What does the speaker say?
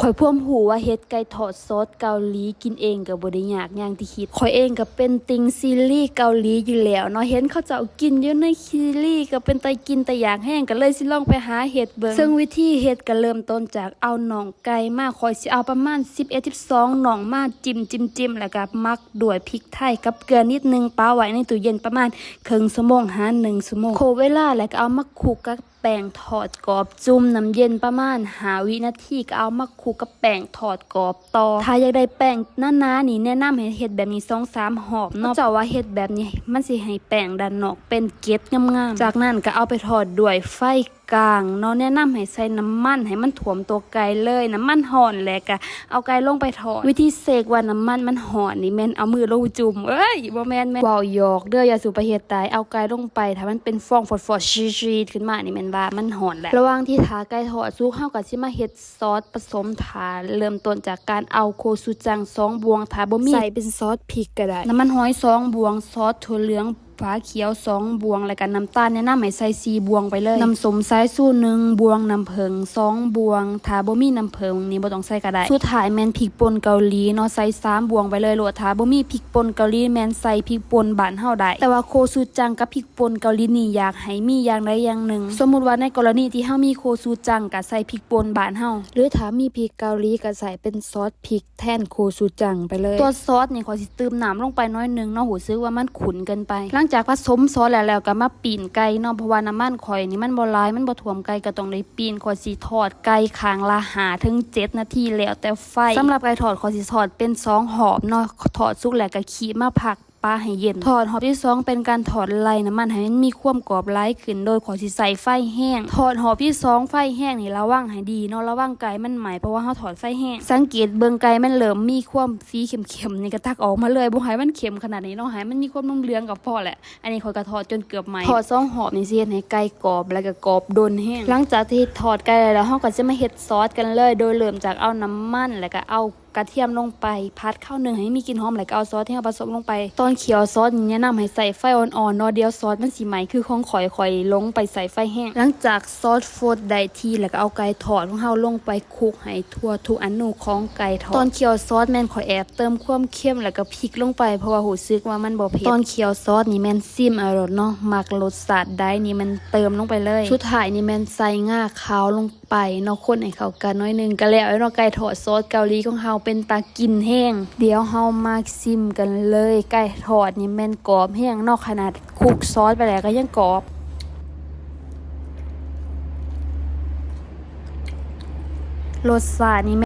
ข่อยพ่วมหูว่าเฮ็ดไก่ทอดซอสเกาหลีกินเองก็บ่ได้ยากอย่างที่คิดข่อยเองก็เป็นติ่งซีรีส์เกาหลีอยู่แล้วเนาะเห็นเขาเจ้ากินอยู่ในซีรีส์ก็เป็นตากินแต่อยากแห้งก็เลยสิลองไปหาเฮ็ดเบิ่งซึ่งวิธีเฮ็ดก็เริ่มต้นจากเอาน่องไก่มาข่อยสิเอาประมาณ11-12น่องมาจิ้มแล้วก็มักด้วยพริกไทยกับเกลือนิดนึงปาไว้ในตู้เย็นประมาณครึ่งชั่วโมงหา1ชั่วโมงโคเวลาแล้วก็เอามาคลุกกับแป้งทอดกรอบจุ่มน้ำเย็นประมาณ5 วินาทีก็เอามาคลุกกับแป้งทอดกรอบต่อถ้าอยากได้แป้งหนาๆนี่แนะนำให้เฮ็ดแบบนี้ 2-3 หอบเนาะเจ้าว่าเฮ็ดแบบนี้มันสิให้แป้งด้านนอกเป็นเกล็ดงามๆจากนั้นก็เอาไปทอดด้วยไฟกลางเนาะแนะนำให้ใส่น้ำมันให้มันท่วมตัวไก่เลยน้ำมันร้อนแล้วก็เอาไก่ลงไปทอดวิธีเสกว่าน้ำมันร้อนนี่แม่นเอามือลงจุ่มบ่แม่นเว้าหยอกเด้ออย่าสู่ไปเฮ็ดตายเอาไก่ลงไปถ้ามันเป็นฟองฟอดๆชีดๆขึ้นมานี่แม่นว่ามันร้อนแล้วระหว่างที่ทาไก่ทอดสุกเฮาก็สิมาเฮ็ดซอสผสมทาเริ่มต้นจากการเอาโคชูจัง2บวงถ้าบ่มีใส่เป็นซอสพริกก็ได้น้ำมันหอย2บวงซอสถั่วเหลืองฟ้าเขียว2บวงแล้วก็น้ำตาลแนะนำให้ใส่4บวงไปเลยน้ำส้มสายชู1บวงน้ำผึ้ง2บวงถ้าบ่มีน้ำผึ้งนี่บ่ต้องใส่ก็ได้สุดท้ายแม่นพริกป่นเกาหลีเนาะใส่3บวงไปเลยโลดถ้าบ่มีพริกป่นเกาหลีแม่นใส่พริกป่นบ้านเฮาได้แต่ว่าโคชูจังกับพริกป่นเกาหลีนี่อยากให้มีอย่างใดอย่างหนึ่งสมมุติว่าในกรณีที่เฮามีโคชูจังก็ใส่พริกป่นบ้านเฮาหรือถ้ามีพริกเกาหลีก็ใส่เป็นซอสพริกแทนโคชูจังไปเลยตัวซอสนี่ขอสิเติมน้ำลงไปน้อยนึงเนาะหูซึกว่ามันขุ่นเกินไปหลังจากผสมซอสแล้วก็มาปีนไก่เนาะเพราะว่าน้ำมันข่อยนี่มันบ่หลายมันบ่ท่วมไก่ก็ต้องได้ปีนข่อยสิทอดไก่ข้างละ5-7 นาทีแล้วแต่ไฟสำหรับไก่ทอดข่อยสิทอดเป็น2 หอบเนาะทอดสุกแล้วก็ขีมาพักปลาให้เย็นทอดหอบที่2เป็นการถอดไล่น้ำมันให้มันมีความกรอบหลายขึ้นโดยขอสิใส่ไฟแห้งถอดหอบที่2ไฟแห้งนี่ระวังให้ดีเนาะระวังไก่มันไหม้เพราะว่าเฮาถอดไฟแห้งสังเกตเบิ่งไก่มันเริ่มมีความสีเข้มๆนี่ก็ตักออกมาเลยบ่ให้มันเค็มขนาดนี้เนาะให้มันมีความเหลืองๆก็พอแหละอันนี้ข่อยก็ทอดจนเกือบไหม้ทอด2หอบนี่สิเฮ็ดให้ไก่กรอบแล้วก็กรอบดนแห้งหลังจากที่ทอดไก่แล้วเฮาก็จะมาเฮ็ดซอสกันเลยโดยเริ่มจากเอาน้ำมันแล้วก็เอากระเทียมลงไปพัดข้าวหนึ่งให้มีกลิ่นหอมแล้วก็เอาซอสที่เราผสมลงไปตอนเคี่ยวซอสแนะนำให้ใส่ไฟอ่อนๆเนาะเดียวซอสมันสิไหม้คือของข่อยลงไปใส่ไฟแห้งหลังจากซอสโฟดได้ที่แล้วก็เอาไก่ทอดของเราลงไปคลุกให้ทั่วทุกอนูของไก่ทอดตอนเคี่ยวซอสแม่นข่อยแอบเติมความเค็มแล้วก็พริกลงไปเพราะว่าหูซึกว่ามันบ่เผ็ดตอนเคี่ยวซอสนี่แม่นซิมอร่อยเนาะมักรสชาติได้นี่มันเติมลงไปเลยสุดท้ายนี่แม่นใส่ง่าขาวลงไปเนาะคนให้เข้ากันน้อยนึงก็แล้วเนาะไก่ทอดซอสเกาหลีของเราเป็นตากินแห้งเดี๋ยวเฮามาซิมกันเลยไก่ทอดนี่แม่นกรอบแห้งนอกขนาดคลุกซอสไปแล้วก็ยังกรอบรสชาตินี่